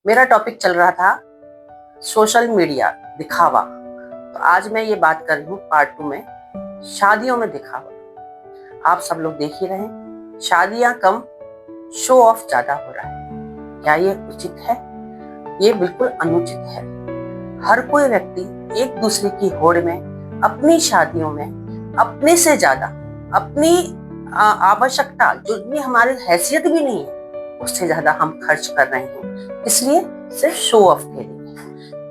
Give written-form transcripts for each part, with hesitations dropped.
मेरा टॉपिक चल रहा था सोशल मीडिया दिखावा। तो आज मैं ये बात कर रही हूँ पार्ट 2 में, शादियों में दिखावा। आप सब लोग देख ही रहे हैं, शादियां कम, शो ऑफ ज्यादा हो रहा है। क्या ये उचित है? ये बिल्कुल अनुचित है। हर कोई व्यक्ति एक दूसरे की होड़ में, अपनी शादियों में अपने से ज्यादा अपनी आवश्यकता, जो भी हमारी हैसियत भी नहीं है, उससे ज्यादा हम खर्च कर रहे हैं। इसलिए सिर्फ शो ऑफ के लिए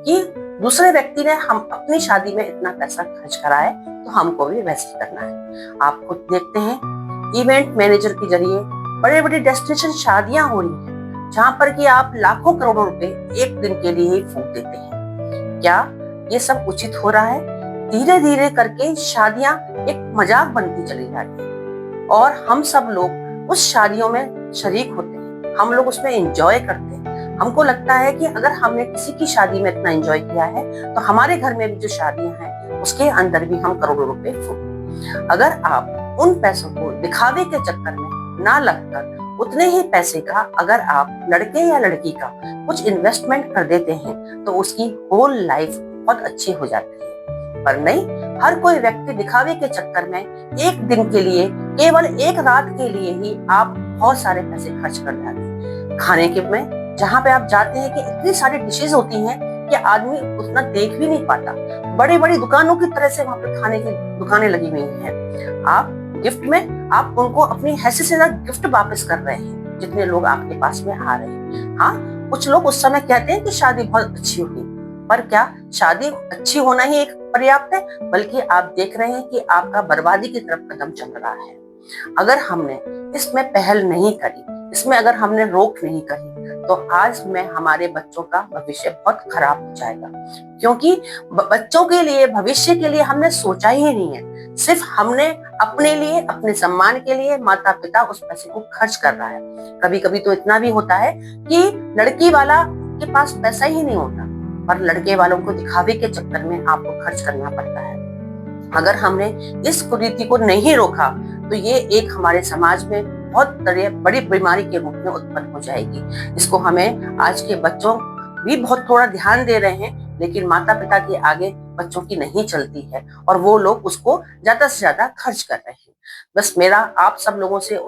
कि दूसरे व्यक्ति ने हम अपनी शादी में इतना पैसा खर्च करा है तो हमको भी वैसे करना है। आप खुद देखते हैं, इवेंट मैनेजर के जरिए बड़े बड़े डेस्टिनेशन शादियां हो रही हैं, जहां पर कि आप लाखों करोड़ों रुपए एक दिन के लिए ही फूंक देते हैं। क्या ये सब उचित हो रहा है? धीरे धीरे करके शादियां एक मजाक बनती चली जा रही है और हम सब लोग उस शादियों में शरीक होते हैं, हम लोग उसमें एंजॉय करते हैं। हमको लगता है कि अगर हमने किसी की शादी में इतना एंजॉय किया है तो हमारे घर में भी जो शादियां हैं उसके अंदर भी हम करोड़ों रुपए फूंक। अगर आप उन पैसों को दिखावे के चक्कर में ना लगकर उतने ही पैसे का अगर आप लड़के या लड़की का कुछ इन्वेस्टमेंट कर देते हैं तो उसकी होल लाइफ बहुत अच्छी हो जाती है। पर नहीं, हर कोई व्यक्ति दिखावे के चक्कर में एक दिन के लिए, केवल एक रात के लिए ही आप बहुत सारे पैसे खर्च कर जाते हैं। खाने के में जहाँ पे आप जाते हैं कि इतनी सारी डिशेज होती हैं कि आदमी उतना देख भी नहीं पाता। बड़ी बड़ी दुकानों की तरह से वहां पे खाने की दुकानें लगी हुई हैं। आप गिफ्ट में आप उनको अपनी हैसियत से ज्यादा गिफ्ट वापस कर रहे हैं, जितने लोग आपके पास में आ रहे हैं। हाँ, कुछ लोग उस समय कहते हैं कि शादी बहुत अच्छी हुई, पर क्या शादी अच्छी होना ही एक पर्याप्त है? बल्कि आप देख रहे हैं कि आपका बर्बादी की तरफ कदम चल रहा है। अगर हमने इसमें पहल नहीं करी, इसमें अगर हमने रोक नहीं करी, तो आज में हमारे बच्चों का भविष्य बहुत खराब हो जाएगा। क्योंकि बच्चों के लिए, भविष्य के लिए हमने सोचा ही नहीं है। सिर्फ हमने अपने लिए, अपने सम्मान के लिए माता पिता उस पैसे को खर्च कर रहा है। कभी कभी तो इतना भी होता है कि लड़की वाला के पास पैसा ही नहीं होता, पर लड़के वालों को दिखावे के चक्कर में आपको खर्च करना पड़ता है। अगर हमने इस कुरीति को नहीं रोका तो ये एक हमारे समाज में बहुत बड़ी बीमारी के रूप में उत्पन्न हो जाएगी। इसको हमें आज के बच्चों भी बहुत थोड़ा ध्यान दे रहे हैं, लेकिन माता पिता के आगे बच्चों की नहीं चलती है और वो लोग उसको ज्यादा से ज्यादा खर्च कर रहे हैं। बस मेरा आप सब लोगों से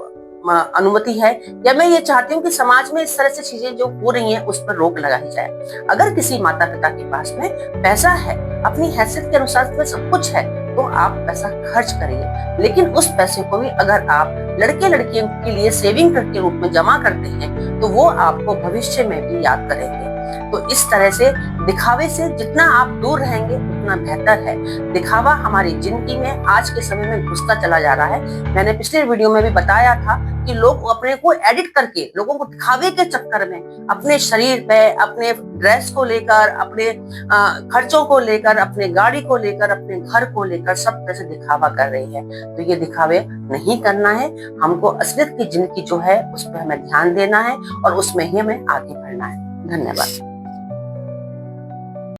अनुमति है, या मैं ये चाहती हूँ कि समाज में इस तरह से चीजें जो हो रही हैं उस पर रोक लगाई जाए। अगर किसी माता पिता के पास में पैसा है, अपनी हैसियत के अनुसार में सब कुछ है, तो आप पैसा खर्च करिए, लेकिन उस पैसे को भी अगर आप लड़के लड़कियों के लिए सेविंग के रूप में जमा करते हैं तो वो आपको भविष्य में भी याद करेंगे। तो इस तरह से दिखावे से जितना आप दूर रहेंगे उतना बेहतर है। दिखावा हमारी जिंदगी में आज के समय में घुसता चला जा रहा है। मैंने पिछले वीडियो में भी बताया था कि लोग अपने को एडिट करके लोगों को दिखावे के चक्कर में अपने शरीर पे, अपने ड्रेस को लेकर, अपने खर्चों को लेकर, अपने गाड़ी को लेकर, अपने घर को लेकर सब तरह से दिखावा कर रही है। तो ये दिखावे नहीं करना है। हमको असलियत की जिंदगी जो है उस पर हमें ध्यान देना है और उसमें ही हमें आगे बढ़ना है। धन्यवाद।